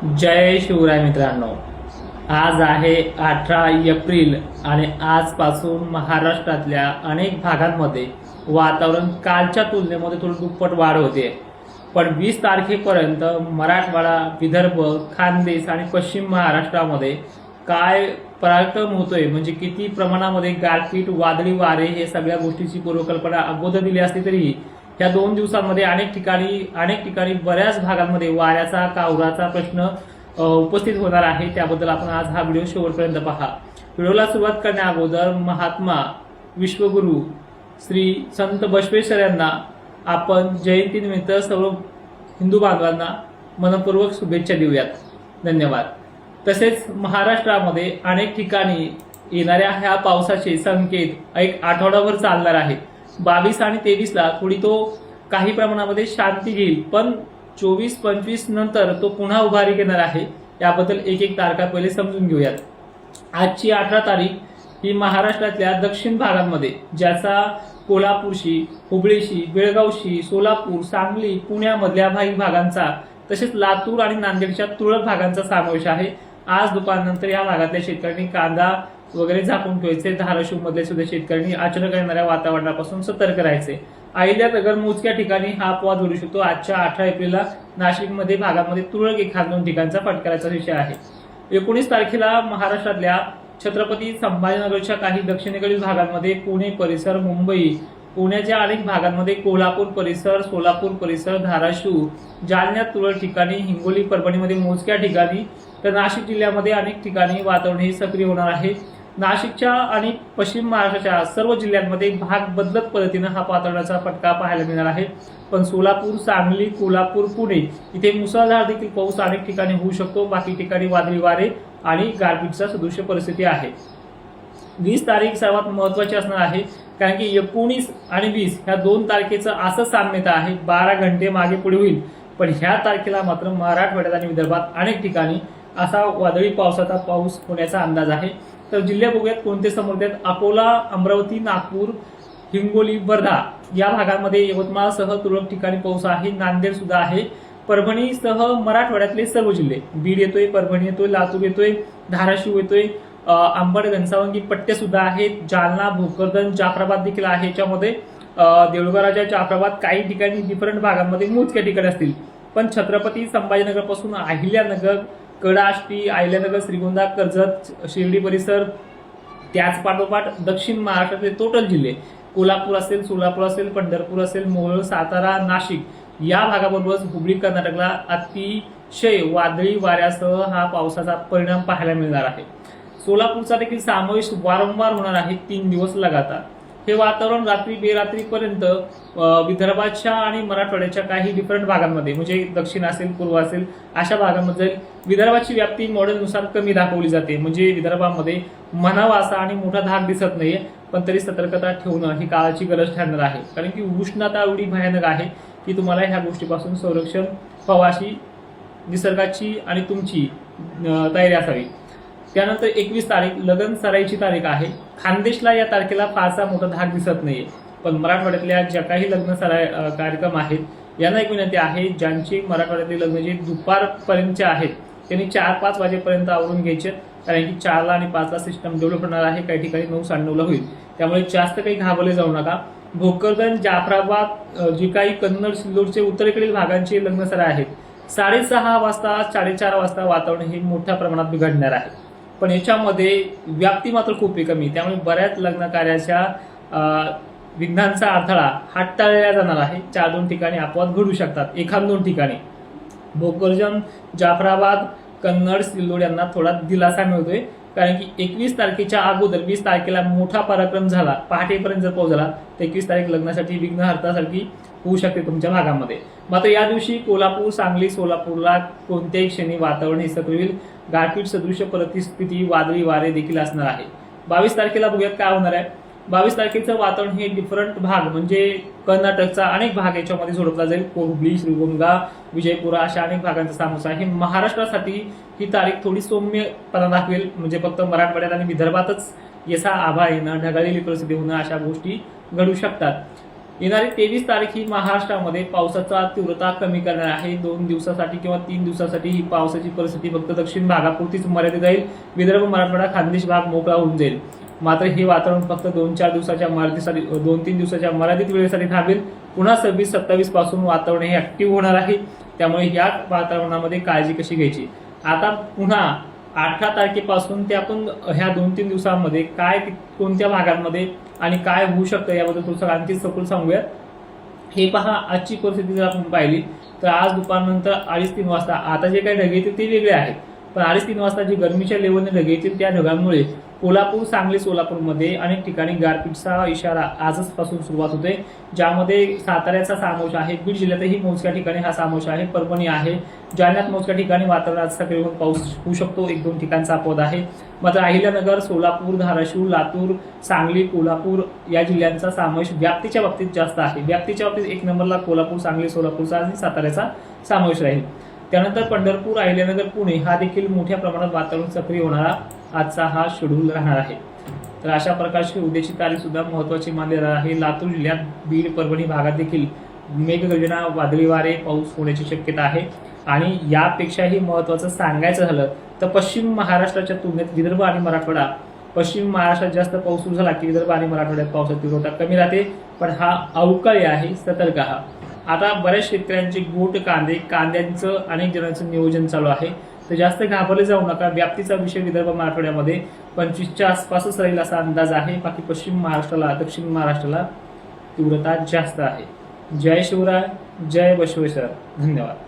जय शिवराय मित्रांनो, आज आहे 18 एप्रिल आणि आजपासून महाराष्ट्रातल्या अनेक भागांमध्ये वातावरण कालच्या तुलनेमध्ये थोडं दुप्पट वाढ होते। पण 20 तारखेपर्यंत मराठवाडा, विदर्भ, खानदेश आणि पश्चिम महाराष्ट्रामध्ये काय पराक्रम होतोय, म्हणजे किती प्रमाणामध्ये गारपीट, वादळी वारे, हे सगळ्या गोष्टीची पूर्वकल्पना अगोदर दिली असली तरी या 2 दिवसांमध्ये अनेक ठिकाणी बऱ्याच भागांमध्ये वाऱ्याचा, कावराचा प्रश्न उपस्थित होणार आहे। त्याबद्दल आपण आज हा व्हिडिओ शेवटपर्यंत पहा। व्हिडिओला सुरुवात करण्या अगोदर महात्मा विश्वगुरु श्री संत बसवेश्वर यांना आपण जयंतीनिमित्त सर्व हिंदू बांधवांना मनपूर्वक शुभेच्छा देऊयात। धन्यवाद। तसेच महाराष्ट्रामध्ये अनेक ठिकाणी येणाऱ्या ह्या पावसाचे संकेत एक आठवडाभर चालणार आहेत। 22 आणि 23 ला थोडी तो काही प्रमाणामध्ये शांती घेईल, पण 24-25 नंतर तो पुन्हा उभारी घेणार आहे। याबद्दल एक तारखा पहिले समजून घेऊयात। आजची 18 तारीख ही महाराष्ट्रातल्या दक्षिण भागांमध्ये, ज्याचा कोल्हापूरशी, हुबळीशी, बेळगावशी, सोलापूर, सांगली, पुण्यामधल्या काही भागांचा, तसेच लातूर आणि नांदेडच्या तुरळक भागांचा समावेश आहे। आज दुपारनंतर या भागातल्या शेतकऱ्यांनी कांदा वगैरे झाकून ठेवायचे। धाराशिव मधले सुद्धा शेतकऱ्यांनी अचानक येणाऱ्या वातावरणापासून सतर्क राहायचे। अहिल्यानगर मोजक्या ठिकाणी हा अपवाद घडू शकतो। आजच्या 18 एप्रिलला नाशिकमध्ये भागामध्ये तुरळक 1-2 ठिकाणचा फटकाराचा विषय आहे। 19 तारखेला महाराष्ट्रातल्या छत्रपती संभाजीनगरच्या काही दक्षिणेकडील भागांमध्ये, पुणे परिसर, मुंबई, पुण्याच्या अनेक भागांमध्ये, कोल्हापूर परिसर, सोलापूर परिसर, धाराशिव, जालन्यात तुरळक ठिकाणी, हिंगोली, परभणीमध्ये मोजक्या ठिकाणी, तर नाशिक जिल्ह्यामध्ये अनेक ठिकाणी वातावरण हे सक्रिय होणार आहे। नाशिकच्या आणि पश्चिम महाराष्ट्राच्या सर्व जिल्ह्यांमध्ये भाग बदलत पद्धतीने हा वातावरणाचा फटका पाहायला मिळणार आहे। पण सोलापूर, सांगली, कोल्हापूर, पुणे इथे मुसळधार देखील पाऊस अनेक ठिकाणी होऊ शकतो। बाकी ठिकाणी वादळी वारे आणि गारपीटचा सदृश्य परिस्थिती आहे। 20 तारीख सर्वात महत्वाची असणार आहे, कारण की 19 आणि 20 ह्या 2 तारखेचं असं साम्यता आहे, 12 घंटे मागे पुढे होईल। पण ह्या तारखेला मात्र मराठवाड्यात आणि विदर्भात अनेक ठिकाणी असा वादळी पावसाचा पाऊस होण्याचा अंदाज आहे। तर जिल्हे बघूयात कोणते समोर आहेत। अकोला, अमरावती, नागपूर, हिंगोली, वर्धा या भागांमध्ये यवतमाळसह तुरळक ठिकाणी पाऊस आहे। नांदेड सुद्धा आहे। परभणीसह मराठवाड्यातले सर्व जिल्हे, बीड येतोय, परभणी येतोय, लातूर येतोय, धाराशिव येतोय, अंबड, घनसावंगी पट्टे सुद्धा आहेत। जालना, भोकरदन, जाफराबाद देखील आहे। याच्यामध्ये देऊळगावच्या जाफराबाद काही ठिकाणी डिफरंट भागांमध्ये मोजक्या ठिकाणी असतील। पण छत्रपती संभाजीनगर पासून अहिल्यानगर, कडाष्टी, अहिल्यानगर, श्रीगोंदा, कर्जत, शिर्डी परिसर, त्याच पाठोपाठ दक्षिण महाराष्ट्रातले टोटल जिल्हे, कोल्हापूर असेल, सोलापूर असेल, पंढरपूर असेल, मोहोळ, सातारा, नाशिक या भागाबरोबरच हुबळी, कर्नाटकला अतिशय वादळी वाऱ्यासह हा पावसाचा परिणाम पाहायला मिळणार आहे। सोलापूरचा देखील समावेश वारंवार होणार आहे 3 दिवस लगातार। हे वातावरण रात्री बेरात्रीपर्यंत विदर्भाच्या आणि मराठवाड्याच्या काही डिफरंट भागांमध्ये, म्हणजे दक्षिण असेल, पूर्व असेल, अशा भागांमध्ये विदर्भाची व्याप्ती मॉडेलनुसार कमी दाखवली जाते। म्हणजे विदर्भामध्ये म्हणावा असा आणि मोठा धाक दिसत नाहीये, पण तरी सतर्कता ठेवणं ही काळाची गरज ठरणार आहे। कारण की उष्णता एवढी भयानक आहे की तुम्हाला ह्या गोष्टीपासून संरक्षण व्हावं अशी निसर्गाची आणि तुमची तयारी असावी। त्यानंतर 21 तारीख लगन सराईची तारीख आहे। खानदेशला या तारखेला फारसा मोठा धाक दिसत नाहीये, पण मराठवाड्यातल्या ज्या काही लग्न सराई कार्यक्रम आहेत यांना एक विनंती आहे, ज्यांचे मराठवाड्यातले लग्न जे दुपारपर्यंतचे आहेत त्यांनी 4-5 वाजेपर्यंत आवरून घ्यायचे, कारण की 4ला आणि 5ला सिस्टम डेव्हलप होणार आहे। काही ठिकाणी 9-9:30ला होईल, त्यामुळे जास्त काही घाबरले जाऊ नका। भोकरदन, जाफराबाद, जे काही कन्नड, सिल्लोडचे उत्तरेकडील भागांचे लग्न सराई आहेत, 6:30 वाजता 4:30 वाजता वातावरण हे मोठ्या प्रमाणात बिघडणार आहे। पण याच्यामध्ये व्याप्ती मात्र खूप कमी, त्यामुळे बऱ्याच लग्न कार्याच्या विघ्नांचा अडथळा हाताळला जाणार आहे। 4-2 ठिकाणी अपवाद घडू शकतात, 1-2 ठिकाणी। भोकरदन, जाफराबाद, कन्नड, सिल्लोड यांना थोडा दिलासा मिळतोय, कारण की 21 तारखेच्या अगोदर 20 तारखेला मोठा पराक्रम झाला, पहाटेपर्यंत जर पाऊस झाला तर 21 तारीख लग्नासाठी विघ्नहर्तासारखी होऊ शकते तुमच्या भागामध्ये। मात्र या दिवशी कोल्हापूर, सांगली, सोलापूरला कोणत्याही क्षणी वातावरण हे सक्रिय होईल। गारपीट सदृश्य परिस्थिती, वादळी वारे देखील असणार आहे। 22 तारखेला बघूयात काय होणार आहे। 22 तारखेचं वातावरण हे डिफरंट भाग, म्हणजे कर्नाटकचा अनेक भाग याच्यामध्ये जोडला जाईल। हुबळी, श्रीगोंदा, विजयपुरा अशा अनेक भागांचा समावेश आहे। महाराष्ट्रासाठी ही तारीख थोडी सौम्यपणा दाखवेल, म्हणजे फक्त मराठवाड्यात आणि विदर्भातच याचा आभाळ येणं, ढगाळलेली परिस्थिती होणं अशा गोष्टी घडू शकतात। येणारी 23 तारीख ही महाराष्ट्रामध्ये पावसाचा तीव्रता कमी करणार आहे। 2 दिवसासाठी किंवा 3 दिवसासाठी ही पावसाची परिस्थिती फक्त दक्षिण भागापुरतीच मर्यादित राहील। विदर्भ, मराठवाडा, खानदेश भाग मोकळा होऊन जाईल। मात्र हे वातावरण फक्त 2-4 दिवसाच्या मर्यादेसाठी 2-3 दिवसाच्या मर्यादित वेळेसाठी थांबेल। पुन्हा 26-27 पासून वातावरण हे ऍक्टिव्ह होणार आहे। त्यामुळे या वातावरणामध्ये काळजी कशी घ्यायची। आता पुन्हा 18 तारखेपासून ते आपण ह्या 2-3 दिवसांमध्ये काय कोणत्या भागांमध्ये आणि काय होऊ शकतं याबद्दल थोडंसं आणखी सखोल सांगूया। हे पहा, आजची परिस्थिती जर आपण पाहिली तर आज दुपारनंतर 2:30-3 वाजता आता जे काही ढग येतील ते वेगळे आहेत, पण 2:30-3 वाजता जी गरमीच्या लेवलने ढग येतील त्या ढगांमुळे कोल्हापूर, सांगली, सोलापूरमध्ये अनेक ठिकाणी गारपीटचा इशारा आजच पासून सुरुवात होते, ज्यामध्ये साताऱ्याचा समावेश आहे। बीड जिल्ह्यातही मोजक्या ठिकाणी हा समावेश आहे। परभणी आहे। जालन्यात मोजक्या ठिकाणी वातावरणात सक्रिय होऊन पाऊस होऊ शकतो। 1-2 ठिकाणचा अपवाद आहे। मात्र अहिल्यानगर, सोलापूर, धाराशिव, लातूर, सांगली, कोल्हापूर या जिल्ह्यांचा समावेश व्याप्तीच्या बाबतीत जास्त आहे। व्याप्तीच्या बाबतीत 1 नंबरला कोल्हापूर, सांगली, सोलापूरचा आणि साताऱ्याचा समावेश राहील। त्यानंतर पंढरपूर, अहिल्यानगर, पुणे हा देखील मोठ्या प्रमाणात वातावरण सक्रिय होणारा आजचा हा शेड्यूल राहणार आहे। तर अशा प्रकारची उद्याची तारीख सुद्धा महत्त्वाची मानली जाणार आहे। लातूर जिल्ह्यात, बीड, परभणी भागात देखील मेघगर्जना, वादळी वारे, पाऊस होण्याची शक्यता आहे। आणि यापेक्षाही महत्त्वाचं सांगायचं झालं तर पश्चिम महाराष्ट्राच्या तुलनेत विदर्भ आणि मराठवाडा, पश्चिम महाराष्ट्रात जास्त पाऊस सुरू झाला की विदर्भ आणि मराठवाड्यात पावसाची तीव्रता कमी राहते, पण हा अवकाळी आहे, सतर्क राहा। आता बऱ्याच शेतकऱ्यांचे गोट कांद्यांचं अनेक जणांचं नियोजन चालू आहे, तर जास्त घाबरले जाऊ नका। व्याप्तीचा विषय विदर्भ, मराठवाड्यामध्ये 25च्या आसपासच राहील असा अंदाज आहे। बाकी पश्चिम महाराष्ट्राला, दक्षिण महाराष्ट्राला तीव्रता जास्त आहे। जय शिवराय, जय बसवेश्वर, धन्यवाद।